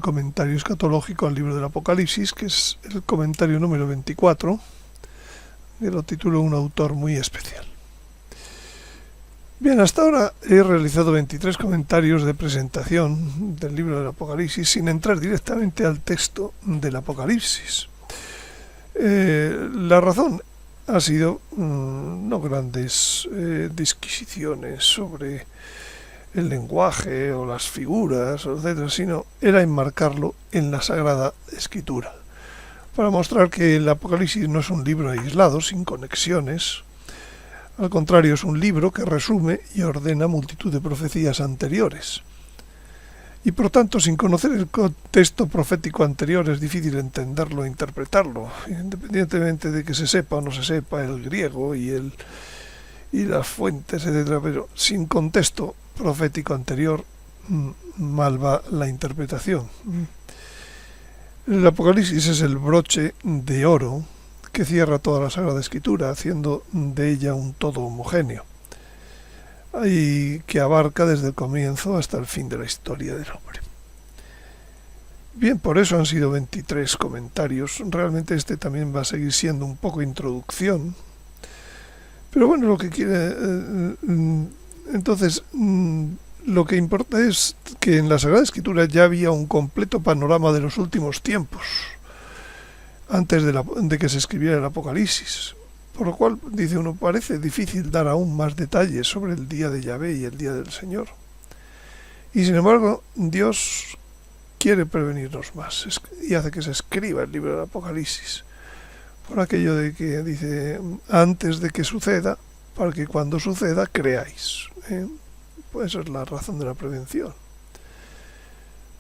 comentario escatológico al libro del Apocalipsis, que es el comentario número 24, que lo titulo Un autor muy especial. Bien, hasta ahora he realizado 23 comentarios de presentación del libro del Apocalipsis sin entrar directamente al texto del Apocalipsis. La razón ha sido no grandes disquisiciones sobre el lenguaje o las figuras, etcétera, sino era enmarcarlo en la Sagrada Escritura, para mostrar que el Apocalipsis no es un libro aislado, sin conexiones. Al contrario, es un libro que resume y ordena multitud de profecías anteriores. Y por tanto, sin conocer el contexto profético anterior, es difícil entenderlo e interpretarlo, independientemente de que se sepa o no se sepa el griego y las fuentes, etcétera. Pero sin contexto profético anterior, mal va la interpretación. El Apocalipsis es el broche de oro que cierra toda la Sagrada Escritura, haciendo de ella un todo homogéneo, y que abarca desde el comienzo hasta el fin de la historia del hombre. Bien, por eso han sido 23 comentarios. Realmente este también va a seguir siendo un poco introducción, pero bueno, lo que quiere... entonces, lo que importa es que en la Sagrada Escritura ya había un completo panorama de los últimos tiempos, antes de que se escribiera el Apocalipsis. Por lo cual, dice uno, parece difícil dar aún más detalles sobre el día de Yahvé y el día del Señor. Y sin embargo, Dios quiere prevenirnos más y hace que se escriba el libro del Apocalipsis, por aquello de que dice, antes de que suceda, para que cuando suceda creáis. Pues esa es la razón de la prevención.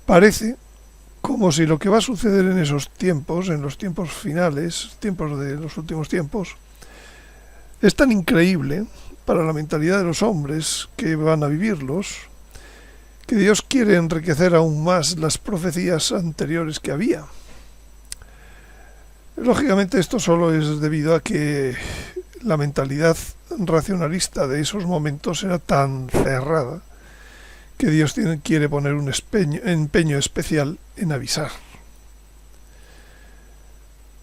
Parece como si lo que va a suceder en esos tiempos, en los tiempos finales, tiempos de los últimos tiempos, es tan increíble para la mentalidad de los hombres que van a vivirlos, que Dios quiere enriquecer aún más las profecías anteriores que había. Lógicamente esto solo es debido a que la mentalidad racionalista de esos momentos era tan cerrada que Dios quiere poner un empeño especial en avisar.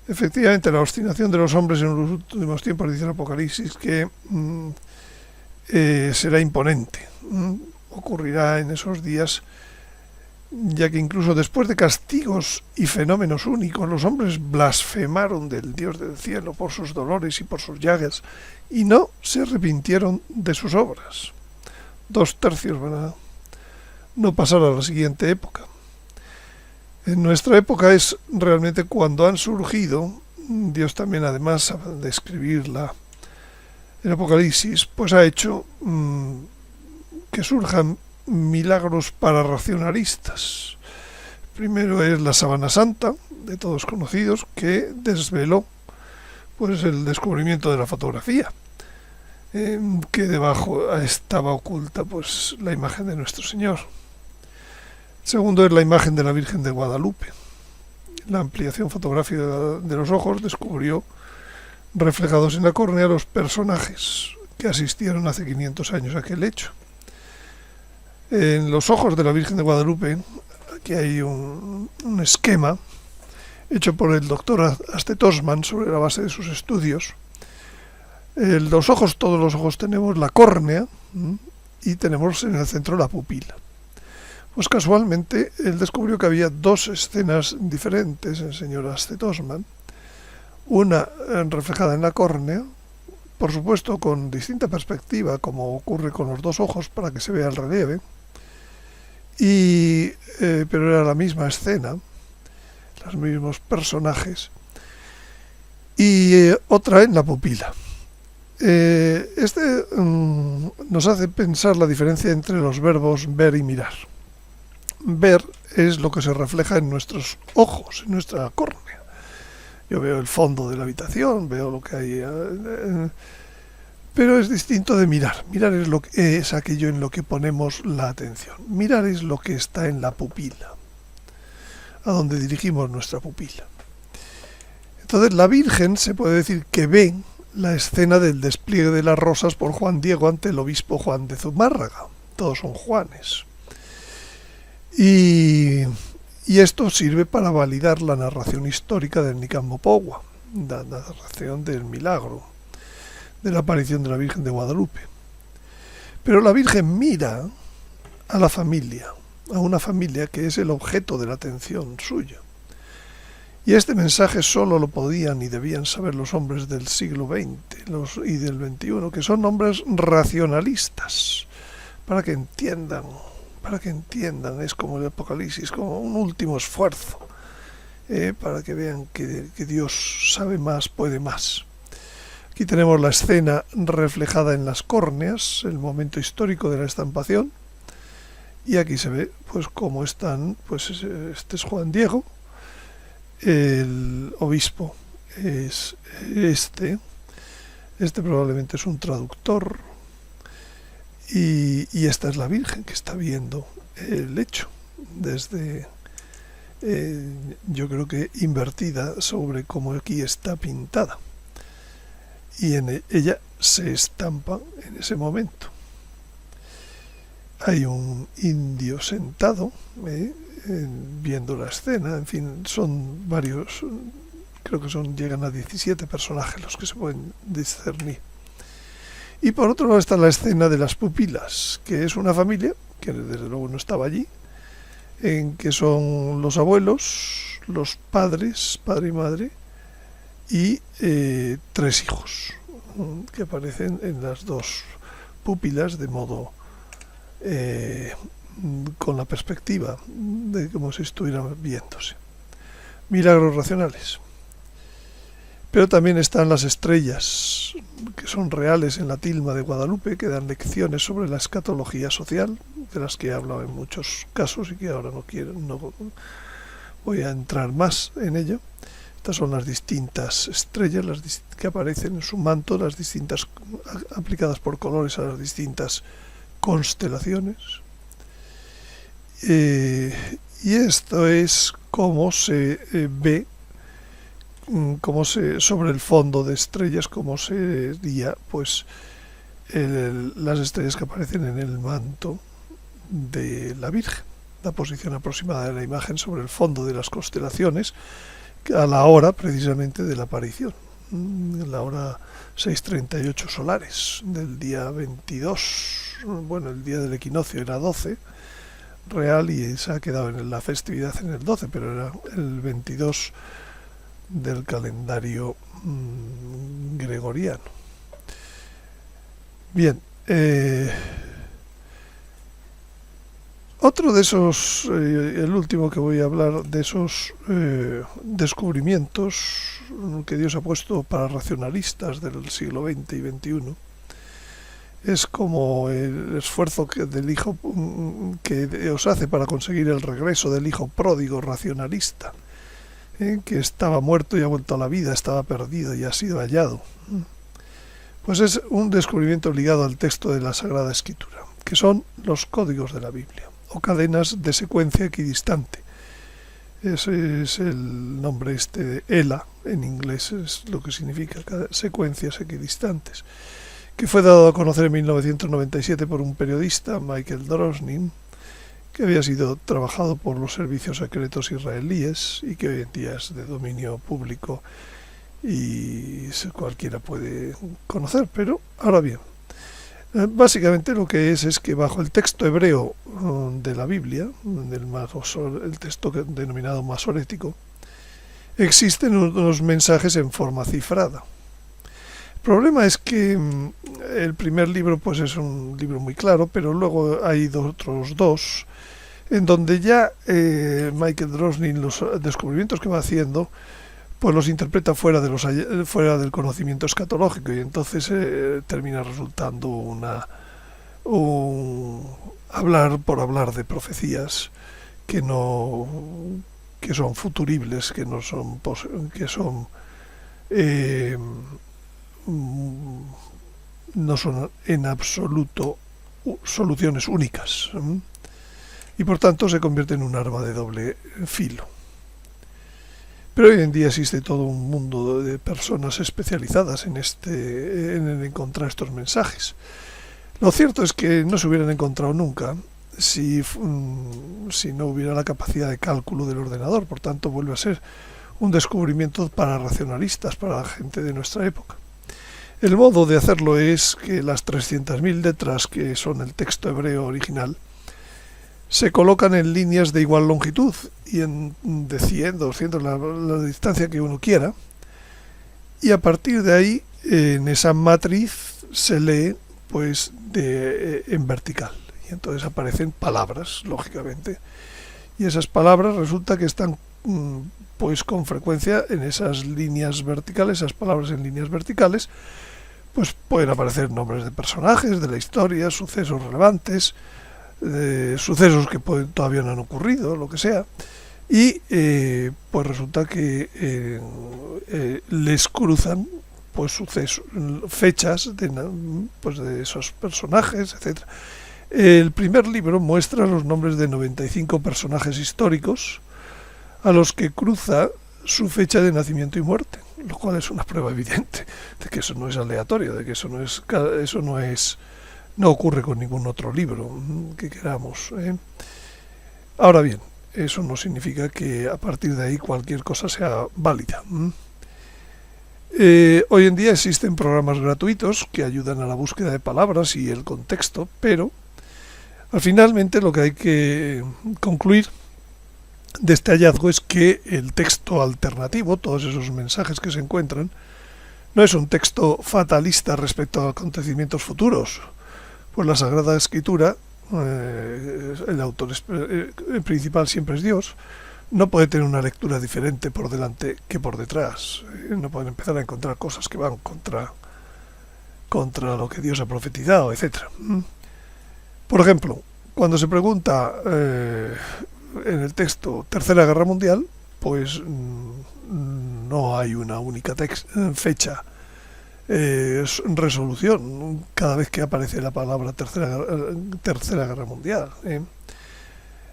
Efectivamente, la obstinación de los hombres en los últimos tiempos, dice el Apocalipsis, que será imponente. Ocurrirá en esos días, ya que incluso después de castigos y fenómenos únicos, los hombres blasfemaron del Dios del cielo por sus dolores y por sus llagas, y no se arrepintieron de sus obras. 2/3 van a no pasar a la siguiente época. En nuestra época es realmente cuando han surgido, Dios también, además de escribir el Apocalipsis, pues ha hecho que surjan milagros para racionalistas. Primero es la Sábana Santa, de todos conocidos, que desveló pues el descubrimiento de la fotografía, que debajo estaba oculta pues la imagen de nuestro Señor. Segundo es la imagen de la Virgen de Guadalupe. La ampliación fotográfica de los ojos descubrió reflejados en la córnea los personajes que asistieron hace 500 años a aquel hecho. En los ojos de la Virgen de Guadalupe, aquí hay un esquema hecho por el doctor Aste Tosman sobre la base de sus estudios. Todos los ojos tenemos la córnea y tenemos en el centro la pupila. Pues casualmente él descubrió que había dos escenas diferentes, el señor Aste Tosman, una reflejada en la córnea, por supuesto con distinta perspectiva, como ocurre con los dos ojos para que se vea el relieve, pero era la misma escena, los mismos personajes, y otra en la pupila. Nos hace pensar la diferencia entre los verbos ver y mirar. Ver es lo que se refleja en nuestros ojos, en nuestra córnea. Yo veo el fondo de la habitación, veo lo que hay, pero es distinto de mirar. Mirar es aquello en lo que ponemos la atención. Mirar es lo que está en la pupila, a donde dirigimos nuestra pupila. Entonces la Virgen se puede decir que ve la escena del despliegue de las rosas por Juan Diego ante el obispo Juan de Zumárraga. Todos son Juanes. Y Y esto sirve para validar la narración histórica del Nicambo Pogua, la narración del milagro, de la aparición de la Virgen de Guadalupe. Pero la Virgen mira a la familia, a una familia que es el objeto de la atención suya. Y este mensaje solo lo podían y debían saber los hombres del siglo XX y del XXI, que son hombres racionalistas, para que entiendan, es como el Apocalipsis, como un último esfuerzo, para que vean que Dios sabe más, puede más. Aquí tenemos la escena reflejada en las córneas, el momento histórico de la estampación, y aquí se ve pues cómo están, pues este es Juan Diego, el obispo es este probablemente es un traductor, y esta es la Virgen que está viendo el hecho desde, yo creo que invertida sobre cómo aquí está pintada, y ella se estampa en ese momento. Hay un indio sentado, viendo la escena, en fin, son varios, creo que llegan a 17 personajes los que se pueden discernir. Y por otro lado está la escena de las pupilas, que es una familia, que desde luego no estaba allí, en que son los abuelos, los padres, padre y madre, y 3 hijos, que aparecen en las dos pupilas de modo con la perspectiva de como si estuvieran viéndose. Milagros racionales. Pero también están las estrellas, que son reales en la tilma de Guadalupe, que dan lecciones sobre la escatología social, de las que he hablado en muchos casos y que ahora no voy a entrar más en ello. Estas son las distintas estrellas que aparecen en su manto, las distintas aplicadas por colores a las distintas constelaciones. Y esto es cómo se ve, sobre el fondo de estrellas, cómo sería pues las estrellas que aparecen en el manto de la Virgen, la posición aproximada de la imagen sobre el fondo de las constelaciones a la hora precisamente de la aparición, la hora 6:38 solares del día 22. Bueno, el día del equinoccio era 12 real y se ha quedado en la festividad en el 12, pero era el 22 del calendario gregoriano. Bien, otro de esos, el último que voy a hablar, de esos descubrimientos que Dios ha puesto para racionalistas del siglo XX y XXI, es como el esfuerzo del hijo que Dios hace para conseguir el regreso del hijo pródigo racionalista, que estaba muerto y ha vuelto a la vida, estaba perdido y ha sido hallado. Pues es un descubrimiento ligado al texto de la Sagrada Escritura, que son los códigos de la Biblia, o cadenas de secuencia equidistante. Ese es el nombre de ELA, en inglés es lo que significa secuencias equidistantes, que fue dado a conocer en 1997 por un periodista, Michael Drosnin, que había sido trabajado por los servicios secretos israelíes y que hoy en día es de dominio público y cualquiera puede conocer. Pero ahora bien, básicamente lo que es que bajo el texto hebreo de la Biblia, el texto denominado masorético, existen unos mensajes en forma cifrada. El problema es que el primer libro pues es un libro muy claro, pero luego hay otros dos en donde ya Michael Drosnin, los descubrimientos que va haciendo, pues los interpreta fuera del conocimiento escatológico, y entonces termina resultando un hablar por hablar de profecías que son futuribles, que no son en absoluto soluciones únicas, y por tanto se convierte en un arma de doble filo. Pero hoy en día existe todo un mundo de personas especializadas en encontrar estos mensajes. Lo cierto es que no se hubieran encontrado nunca si no hubiera la capacidad de cálculo del ordenador. Por tanto, vuelve a ser un descubrimiento para racionalistas, para la gente de nuestra época. El modo de hacerlo es que las 300.000 letras que son el texto hebreo original se colocan en líneas de igual longitud y de 100, 200, la distancia que uno quiera, y a partir de ahí en esa matriz se lee pues en vertical, y entonces aparecen palabras, lógicamente, y esas palabras resulta que están pues con frecuencia en esas líneas verticales, esas palabras en líneas verticales, pues pueden aparecer nombres de personajes de la historia, sucesos relevantes, sucesos que todavía no han ocurrido, lo que sea, y pues resulta que les cruzan pues sucesos, fechas pues de esos personajes, etcétera. El primer libro muestra los nombres de 95 personajes históricos a los que cruza su fecha de nacimiento y muerte, lo cual es una prueba evidente de que eso no es aleatorio, de que no ocurre con ningún otro libro que queramos. Ahora bien, eso no significa que a partir de ahí cualquier cosa sea válida. Hoy en día existen programas gratuitos que ayudan a la búsqueda de palabras y el contexto, pero finalmente lo que hay que concluir de este hallazgo es que el texto alternativo, todos esos mensajes que se encuentran, no es un texto fatalista respecto a acontecimientos futuros, pues la Sagrada Escritura, el autor principal siempre es Dios, no puede tener una lectura diferente por delante que por detrás. No pueden empezar a encontrar cosas que van contra lo que Dios ha profetizado, etcétera. Por ejemplo, cuando se pregunta en el texto Tercera Guerra Mundial, pues no hay una única fecha, resolución cada vez que aparece la palabra Tercera Guerra Mundial,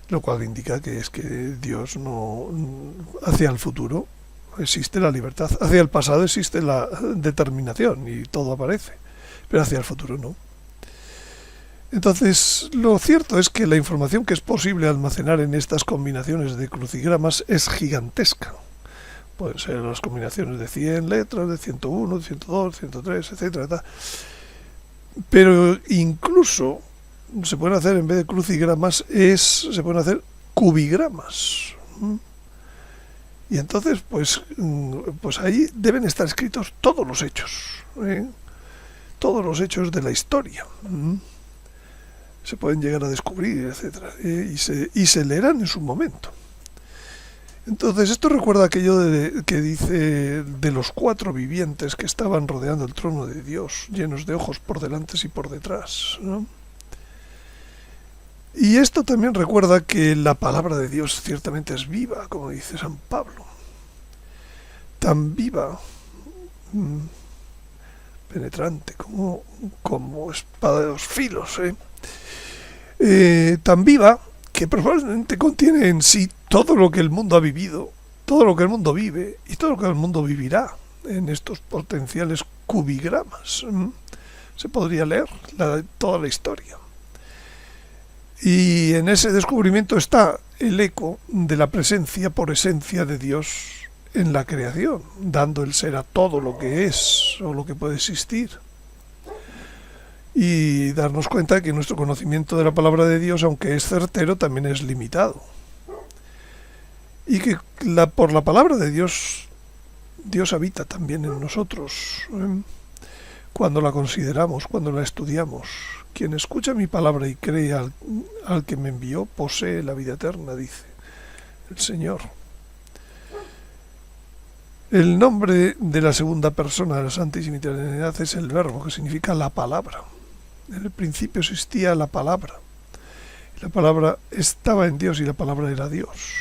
lo cual indica que es que Dios no, hacia el futuro existe la libertad, hacia el pasado existe la determinación y todo aparece, pero hacia el futuro no. Entonces, lo cierto es que la información que es posible almacenar en estas combinaciones de crucigramas es gigantesca. Pueden ser las combinaciones de 100 letras, de 101, de 102, 103, etcétera. Pero incluso se pueden hacer, en vez de crucigramas, se pueden hacer cubigramas. Y entonces, pues ahí deben estar escritos todos los hechos, todos los hechos de la historia. Se pueden llegar a descubrir, etcétera, y se leerán en su momento. Entonces, esto recuerda aquello que dice de los 4 vivientes que estaban rodeando el trono de Dios, llenos de ojos por delante y por detrás, ¿no? Y esto también recuerda que la palabra de Dios ciertamente es viva, como dice San Pablo. Tan viva, penetrante, como espada de 2 filos, tan viva que probablemente contiene en sí todo lo que el mundo ha vivido, todo lo que el mundo vive y todo lo que el mundo vivirá en estos potenciales cubigramas. Se podría leer toda la historia. Y en ese descubrimiento está el eco de la presencia por esencia de Dios en la creación, dando el ser a todo lo que es o lo que puede existir. Y darnos cuenta de que nuestro conocimiento de la palabra de Dios, aunque es certero, también es limitado. Y que por la palabra de Dios, Dios habita también en nosotros, cuando la consideramos, cuando la estudiamos. Quien escucha mi palabra y cree al que me envió, posee la vida eterna, dice el Señor. El nombre de la segunda persona de la Santísima Trinidad es el Verbo, que significa la palabra. En el principio existía la palabra. La palabra estaba en Dios y la palabra era Dios.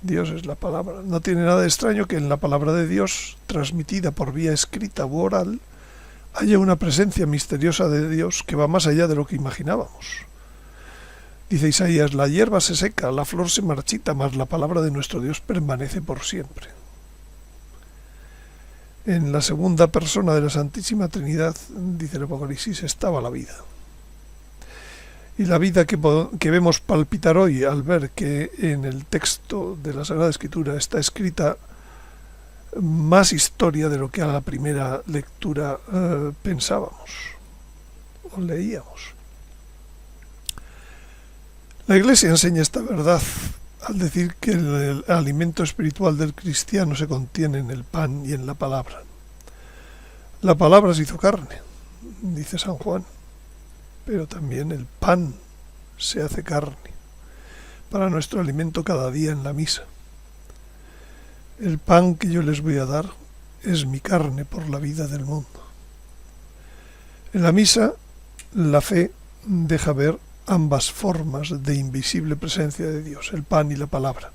Dios es la palabra. No tiene nada de extraño que en la palabra de Dios, transmitida por vía escrita u oral, haya una presencia misteriosa de Dios que va más allá de lo que imaginábamos. Dice Isaías, la hierba se seca, la flor se marchita, mas la palabra de nuestro Dios permanece por siempre. En la segunda persona de la Santísima Trinidad, dice el Apocalipsis, estaba la vida. Y la vida que vemos palpitar hoy al ver que en el texto de la Sagrada Escritura está escrita más historia de lo que a la primera lectura pensábamos o leíamos. La Iglesia enseña esta verdad al decir que el alimento espiritual del cristiano se contiene en el pan y en la palabra. La palabra se hizo carne, dice San Juan, pero también el pan se hace carne para nuestro alimento cada día en la misa. El pan que yo les voy a dar es mi carne por la vida del mundo. En la misa, la fe deja ver ambas formas de invisible presencia de Dios, el pan y la palabra,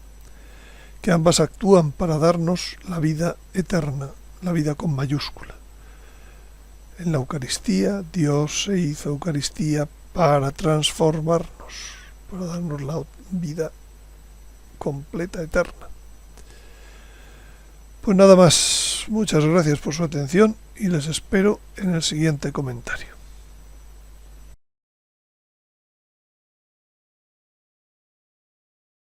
que ambas actúan para darnos la vida eterna, la vida con mayúscula. En la Eucaristía, Dios se hizo Eucaristía para transformarnos, para darnos la vida completa, eterna. Pues nada más, muchas gracias por su atención y les espero en el siguiente comentario.